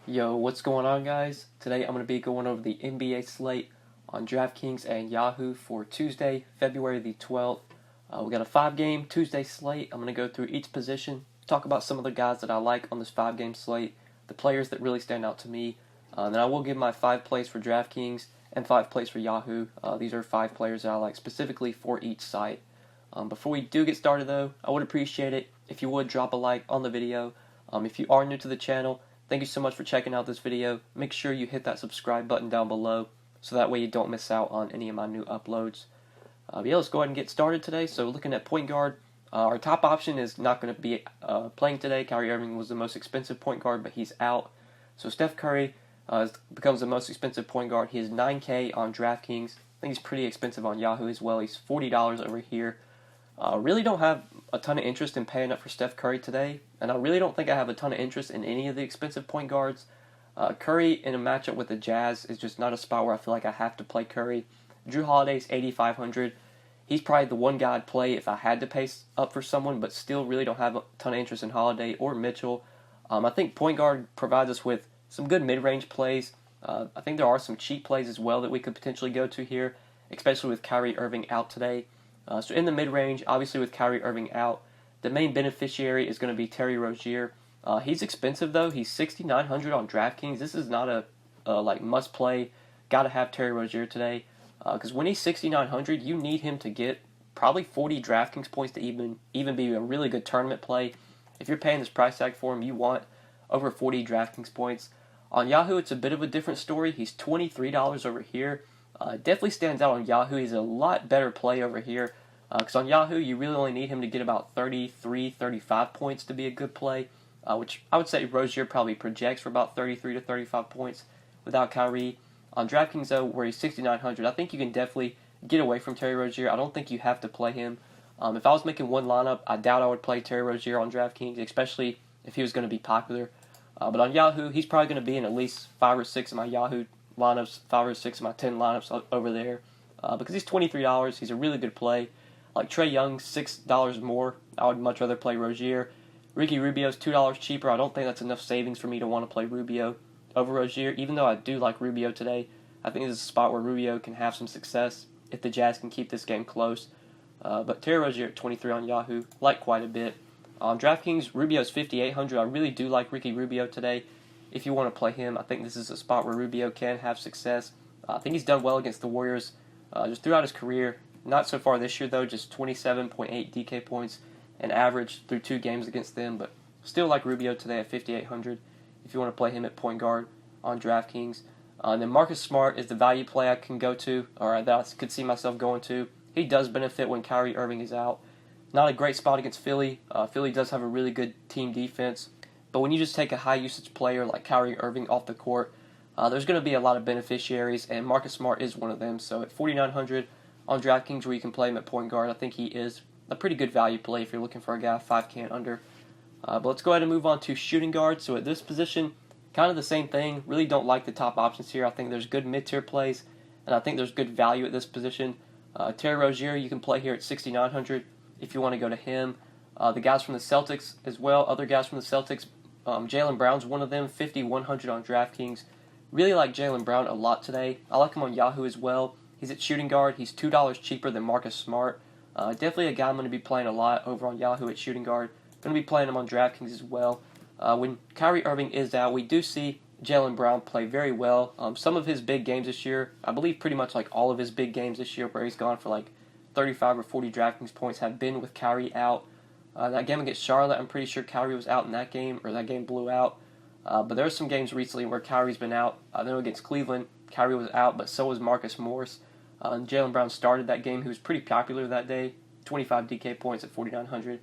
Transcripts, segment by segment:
Yo, what's going on, guys? Today I'm going to be going over the NBA slate on DraftKings and Yahoo for Tuesday, February the 12th. We got a 5-game Tuesday slate. I'm going to go through each position, talk about some of the guys that I like on this 5-game slate, the players that really stand out to me. Then I will give my 5 plays for DraftKings and 5 plays for Yahoo. These are 5 players that I like specifically for each site. Before we do get started, though, I would appreciate it if you would drop a like on the video. If you are new to the channel, thank you so much for checking out this video. Make sure you hit that subscribe button down below so that way you don't miss out on any of my new uploads. Yeah, let's go ahead and get started today. So looking at point guard, our top option is not going to be playing today. Kyrie Irving was the most expensive point guard, but he's out. So Steph Curry becomes the most expensive point guard. He is $9K on DraftKings. I think he's pretty expensive on Yahoo as well. He's $40 over here. Really don't have a ton of interest in paying up for Steph Curry today, and I really don't think I have a ton of interest in any of the expensive point guards. Curry in a matchup with the Jazz is just not a spot where I feel like I have to play Curry. Drew Holiday's $8,500. He's probably the one guy I'd play if I had to pay up for someone, but still really don't have a ton of interest in Holiday or Mitchell. I think point guard provides us with some good mid-range plays. I think there are some cheap plays as well that we could potentially go to here, especially with Kyrie Irving out today. So in the mid-range, obviously with Kyrie Irving out, the main beneficiary is going to be Terry Rozier. He's expensive though. He's $6,900 on DraftKings. This is not a must-play. Got to have Terry Rozier today because when he's $6,900, you need him to get probably 40 DraftKings points to even be a really good tournament play. If you're paying this price tag for him, you want over 40 DraftKings points. On Yahoo, it's a bit of a different story. He's $23 over here. Definitely stands out on Yahoo. He's a lot better play over here. Because on Yahoo, you really only need him to get about 33, 35 points to be a good play, which I would say Rozier probably projects for about 33 to 35 points without Kyrie. On DraftKings, though, where he's $6,900, I think you can definitely get away from Terry Rozier. I don't think you have to play him. If I was making one lineup, I doubt I would play Terry Rozier on DraftKings, especially if he was going to be popular. But on Yahoo, he's probably going to be in at least 5 or 6 of my Yahoo lineups, 5 or 6 of my 10 lineups over there. Because he's $23, he's a really good play. Like Trae Young, $6 more. I would much rather play Rozier. Ricky Rubio's $2 cheaper. I don't think that's enough savings for me to want to play Rubio over Rozier, even though I do like Rubio today. I think this is a spot where Rubio can have some success if the Jazz can keep this game close. But Terry Rozier at 23 on Yahoo, like quite a bit. On DraftKings, Rubio's $5,800. I really do like Ricky Rubio today. If you want to play him, I think this is a spot where Rubio can have success. I think he's done well against the Warriors just throughout his career. Not so far this year, though, just 27.8 DK points and average through 2 games against them, but still like Rubio today at $5,800 if you want to play him at point guard on DraftKings. And then Marcus Smart is the value play I can go to, or that I could see myself going to. He does benefit when Kyrie Irving is out. Not a great spot against Philly. Philly does have a really good team defense, but when you just take a high-usage player like Kyrie Irving off the court, there's going to be a lot of beneficiaries, and Marcus Smart is one of them. So at $4,900, on DraftKings where you can play him at point guard, I think he is a pretty good value play if you're looking for a guy 5K and under. But let's go ahead and move on to shooting guard. So at this position, kind of the same thing. Really don't like the top options here. I think there's good mid-tier plays, and I think there's good value at this position. Terry Rozier, you can play here at $6,900 if you want to go to him. The guys from the Celtics as well, other guys from the Celtics, Jaylen Brown's one of them, $5,100 on DraftKings. Really like Jaylen Brown a lot today. I like him on Yahoo as well. He's at shooting guard. He's $2 cheaper than Marcus Smart. Definitely a guy I'm going to be playing a lot over on Yahoo at shooting guard. Going to be playing him on DraftKings as well. When Kyrie Irving is out, we do see Jaylen Brown play very well. Some of his big games this year, I believe pretty much like all of his big games this year where he's gone for like 35 or 40 DraftKings points have been with Kyrie out. That game against Charlotte, I'm pretty sure Kyrie was out in that game, or that game blew out. But there are some games recently where Kyrie's been out. I know against Cleveland, Kyrie was out, but so was Marcus Morris. Jaylen Brown started that game. He was pretty popular that day. 25 DK points at $4,900.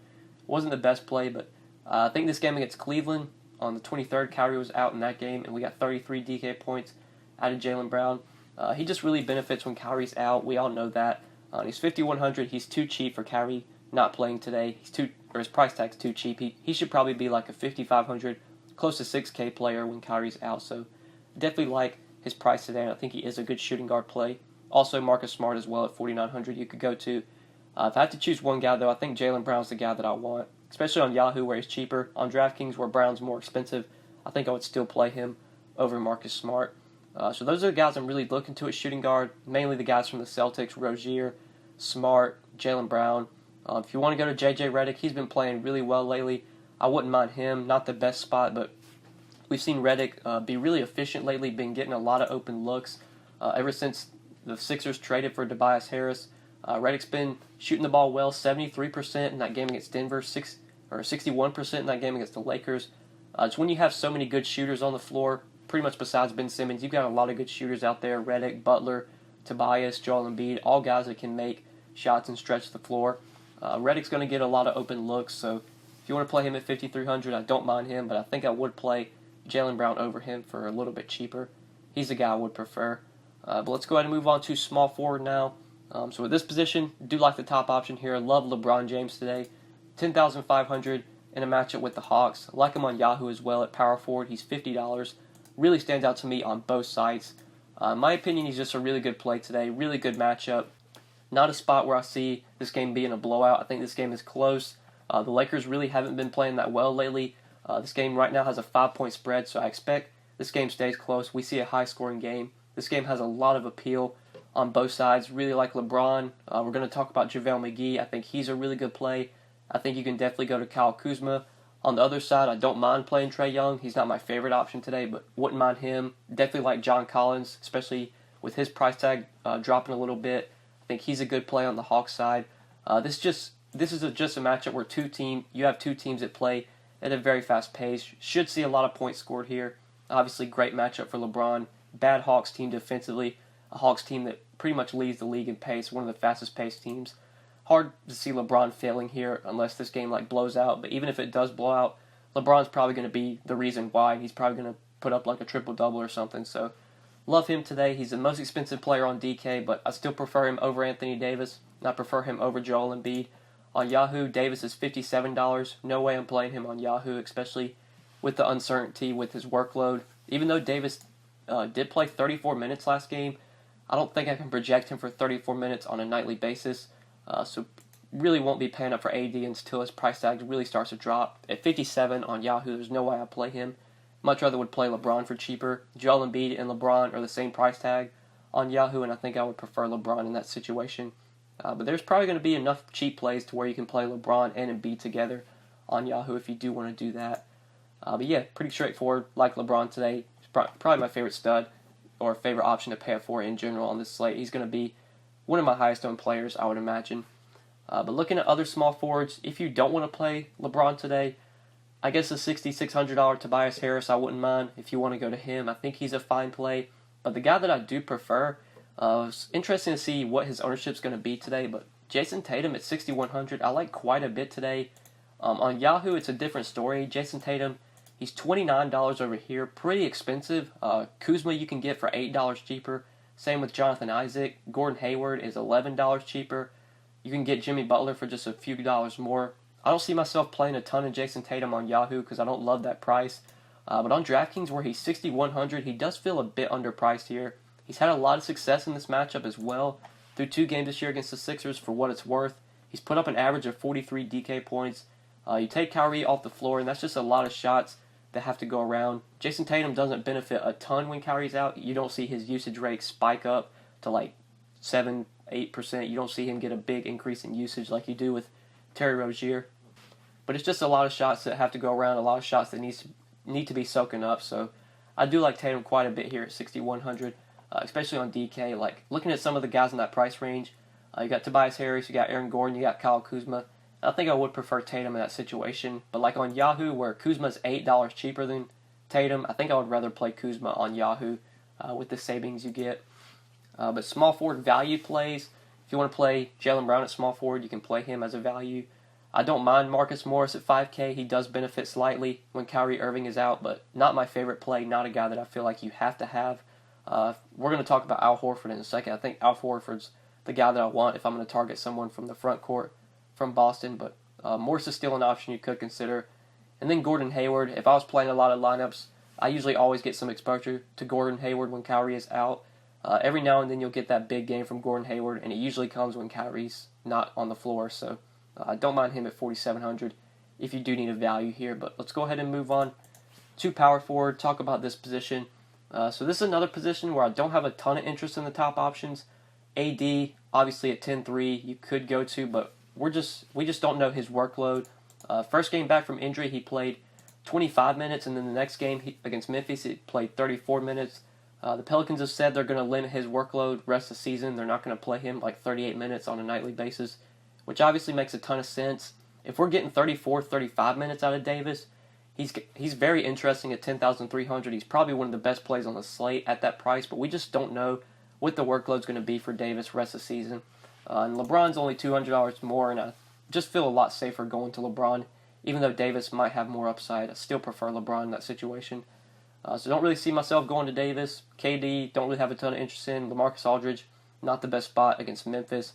Wasn't the best play, but I think this game against Cleveland on the 23rd, Kyrie was out in that game, and we got 33 DK points out of Jaylen Brown. He just really benefits when Kyrie's out. We all know that. He's $5,100. He's too cheap for Kyrie not playing today. His price tag's too cheap. He should probably be like a $5,500, close to $6K player when Kyrie's out. So definitely like his price today, and I think he is a good shooting guard play. Also, Marcus Smart as well at $4,900 you could go to. If I had to choose one guy, though, I think Jaylen Brown's the guy that I want, especially on Yahoo where he's cheaper. On DraftKings where Brown's more expensive, I think I would still play him. over Marcus Smart. So those are the guys I'm really looking to at shooting guard, mainly the guys from the Celtics, Rozier, Smart, Jaylen Brown. If you want to go to J.J. Redick, he's been playing really well lately. I wouldn't mind him. Not the best spot, but we've seen Redick be really efficient lately, been getting a lot of open looks ever since the Sixers traded for Tobias Harris. Redick's been shooting the ball well, 73% in that game against Denver, 61% in that game against the Lakers. It's when you have so many good shooters on the floor, pretty much besides Ben Simmons, you've got a lot of good shooters out there. Redick, Butler, Tobias, Joel Embiid, all guys that can make shots and stretch the floor. Redick's going to get a lot of open looks, so if you want to play him at 5,300, I don't mind him, but I think I would play Jaylen Brown over him for a little bit cheaper. He's the guy I would prefer. But let's go ahead and move on to small forward now. So with this position, do like the top option here. Love LeBron James today. 10,500 in a matchup with the Hawks. I like him on Yahoo as well at power forward. He's $50. Really stands out to me on both sides. In my opinion, he's just a really good play today. Really good matchup. Not a spot where I see this game being a blowout. I think this game is close. The Lakers really haven't been playing that well lately. This game right now has a 5-point spread, so I expect this game stays close. We see a high-scoring game. This game has a lot of appeal on both sides. Really like LeBron. We're going to talk about JaVale McGee. I think he's a really good play. I think you can definitely go to Kyle Kuzma. On the other side, I don't mind playing Trae Young. He's not my favorite option today, but wouldn't mind him. Definitely like John Collins, especially with his price tag dropping a little bit. I think he's a good play on the Hawks side. This is just a matchup where you have two teams that play at a very fast pace. Should see a lot of points scored here. Obviously, great matchup for LeBron. Bad Hawks team defensively. A Hawks team that pretty much leads the league in pace. One of the fastest paced teams. Hard to see LeBron failing here unless this game blows out. But even if it does blow out, LeBron's probably going to be the reason why. He's probably going to put up like a triple-double or something. So love him today. He's the most expensive player on DK, but I still prefer him over Anthony Davis. And I prefer him over Joel Embiid. On Yahoo, Davis is $57. No way I'm playing him on Yahoo, especially with the uncertainty with his workload. Even though Davis did play 34 minutes last game, I don't think I can project him for 34 minutes on a nightly basis. So really won't be paying up for AD until his price tag really starts to drop. At 57 on Yahoo, there's no way I play him. Much rather would play LeBron for cheaper. Joel Embiid and LeBron are the same price tag on Yahoo, and I think I would prefer LeBron in that situation. But there's probably going to be enough cheap plays to where you can play LeBron and Embiid together on Yahoo if you do want to do that. But yeah, pretty straightforward. Like LeBron today. He's probably my favorite stud or favorite option to pay up for in general on this slate. He's going to be one of my highest owned players, I would imagine. But looking at other small forwards, if you don't want to play LeBron today, I guess a $6,600 Tobias Harris I wouldn't mind if you want to go to him. I think he's a fine play. But the guy that I do prefer, it's interesting to see what his ownership's going to be today. But Jason Tatum at 6,100, I like quite a bit today. On Yahoo, it's a different story. Jason Tatum, he's $29 over here, pretty expensive. Kuzma you can get for $8 cheaper. Same with Jonathan Isaac. Gordon Hayward is $11 cheaper. You can get Jimmy Butler for just a few dollars more. I don't see myself playing a ton of Jason Tatum on Yahoo because I don't love that price. But on DraftKings, where he's 6,100, he does feel a bit underpriced here. He's had a lot of success in this matchup as well. Through 2 games this year against the Sixers, for what it's worth, he's put up an average of 43 DK points. You take Kyrie off the floor, and that's just a lot of shots that have to go around. Jason Tatum doesn't benefit a ton when Kyrie's out. You don't see his usage rate spike up to like 7-8%. You don't see him get a big increase in usage like you do with Terry Rozier. But it's just a lot of shots that have to go around, a lot of shots that need to be soaking up. So I do like Tatum quite a bit here at 6,100, especially on DK. Like looking at some of the guys in that price range, you got Tobias Harris, you got Aaron Gordon, you got Kyle Kuzma. I think I would prefer Tatum in that situation. But like on Yahoo, where Kuzma's $8 cheaper than Tatum, I think I would rather play Kuzma on Yahoo with the savings you get. But small forward value plays, if you want to play Jaylen Brown at small forward, you can play him as a value. I don't mind Marcus Morris at 5K. He does benefit slightly when Kyrie Irving is out, but not my favorite play, not a guy that I feel like you have to have. We're going to talk about Al Horford in a second. I think Al Horford's the guy that I want if I'm going to target someone from the front court from Boston, but Morris is still an option you could consider. And then Gordon Hayward. If I was playing a lot of lineups, I usually always get some exposure to Gordon Hayward when Kyrie is out. Every now and then you'll get that big game from Gordon Hayward, and it usually comes when Kyrie's not on the floor. So I don't mind him at 4,700 if you do need a value here. But let's go ahead and move on to power forward, talk about this position. So this is another position where I don't have a ton of interest in the top options. AD, obviously at 10-3, you could go to, but we just don't know his workload. First game back from injury, he played 25 minutes, and then the next game against Memphis, he played 34 minutes. The Pelicans have said they're going to limit his workload rest of the season. They're not going to play him like 38 minutes on a nightly basis, which obviously makes a ton of sense. If we're getting 34, 35 minutes out of Davis, he's very interesting at 10,300. He's probably one of the best plays on the slate at that price, but we just don't know what the workload's going to be for Davis rest of the season. And LeBron's only $200 more, and I just feel a lot safer going to LeBron. Even though Davis might have more upside, I still prefer LeBron in that situation. So don't really see myself going to Davis. KD, don't really have a ton of interest in. LaMarcus Aldridge, not the best spot against Memphis.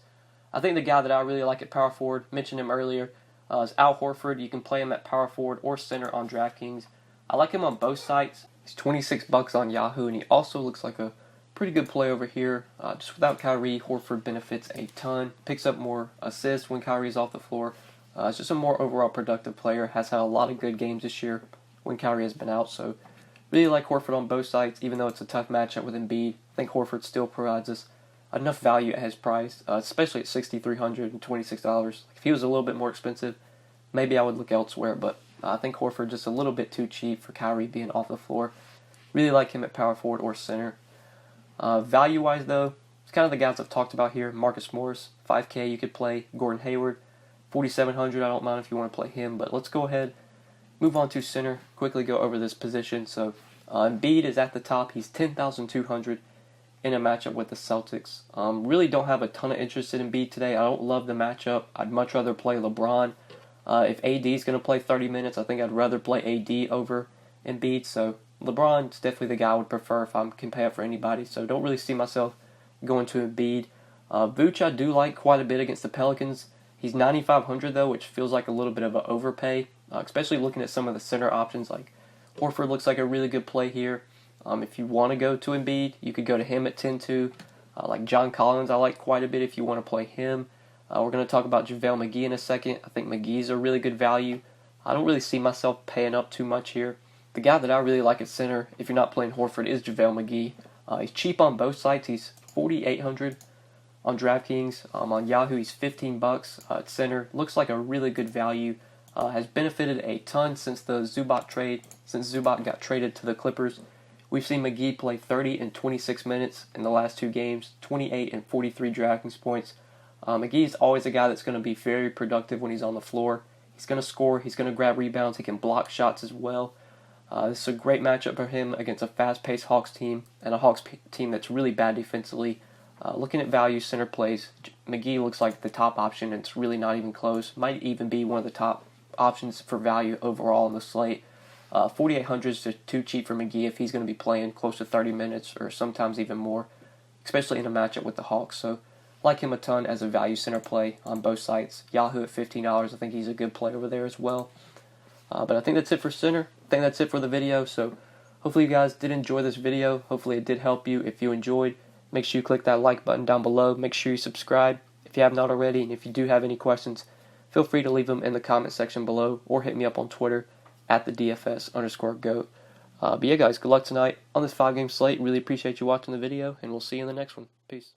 I think the guy that I really like at power forward, mentioned him earlier, is Al Horford. You can play him at power forward or center on DraftKings. I like him on both sites. He's $26 on Yahoo, and he also looks like a pretty good play over here. Just without Kyrie, Horford benefits a ton. Picks up more assists when Kyrie's off the floor. It's just a more overall productive player. Has had a lot of good games this year when Kyrie has been out. So really like Horford on both sides, even though it's a tough matchup with Embiid. I think Horford still provides us enough value at his price, especially at $6,326. If he was a little bit more expensive, maybe I would look elsewhere. But I think Horford just a little bit too cheap for Kyrie being off the floor. Really like him at power forward or center. Value-wise, though, it's kind of the guys I've talked about here. Marcus Morris, 5K, you could play. Gordon Hayward, 4,700. I don't mind if you want to play him, but let's go ahead, move on to center. Quickly go over this position. So Embiid is at the top. He's 10,200 in a matchup with the Celtics. Really don't have a ton of interest in Embiid today. I don't love the matchup. I'd much rather play LeBron. If AD is going to play 30 minutes, I think I'd rather play AD over Embiid. So LeBron's definitely the guy I would prefer if I can pay up for anybody. So don't really see myself going to Embiid. Vooch I do like quite a bit against the Pelicans. He's 9,500 though, which feels like a little bit of an overpay, especially looking at some of the center options. Like Horford looks like a really good play here. If you want to go to Embiid, you could go to him at 10-2. Like John Collins I like quite a bit if you want to play him. We're going to talk about JaVale McGee in a second. I think McGee's a really good value. I don't really see myself paying up too much here. The guy that I really like at center, if you're not playing Horford, is JaVale McGee. He's cheap on both sites. He's 4,800 on DraftKings. On Yahoo, he's $15 at center. Looks like a really good value. Has benefited a ton since the Zubac trade. Since Zubac got traded to the Clippers, we've seen McGee play 30 and 26 minutes in the last two games, 28 and 43 DraftKings points. McGee's always a guy that's going to be very productive when he's on the floor. He's going to score. He's going to grab rebounds. He can block shots as well. This is a great matchup for him against a fast-paced Hawks team and a Hawks team that's really bad defensively. Looking at value center plays, McGee looks like the top option, and it's really not even close. Might even be one of the top options for value overall in the slate. 4,800 is just too cheap for McGee if he's going to be playing close to 30 minutes or sometimes even more, especially in a matchup with the Hawks. So like him a ton as a value center play on both sites. Yahoo at $15, I think he's a good play over there as well. But I think that's it for center. I think that's it for the video. So hopefully you guys did enjoy this video. Hopefully it did help you. If you enjoyed, make sure you click that like button down below. Make sure you subscribe if you have not already. And if you do have any questions, feel free to leave them in the comment section below or hit me up on Twitter at the DFS_GOAT. But yeah, guys, good luck tonight on this 5-game slate. Really appreciate you watching the video, and we'll see you in the next one. Peace.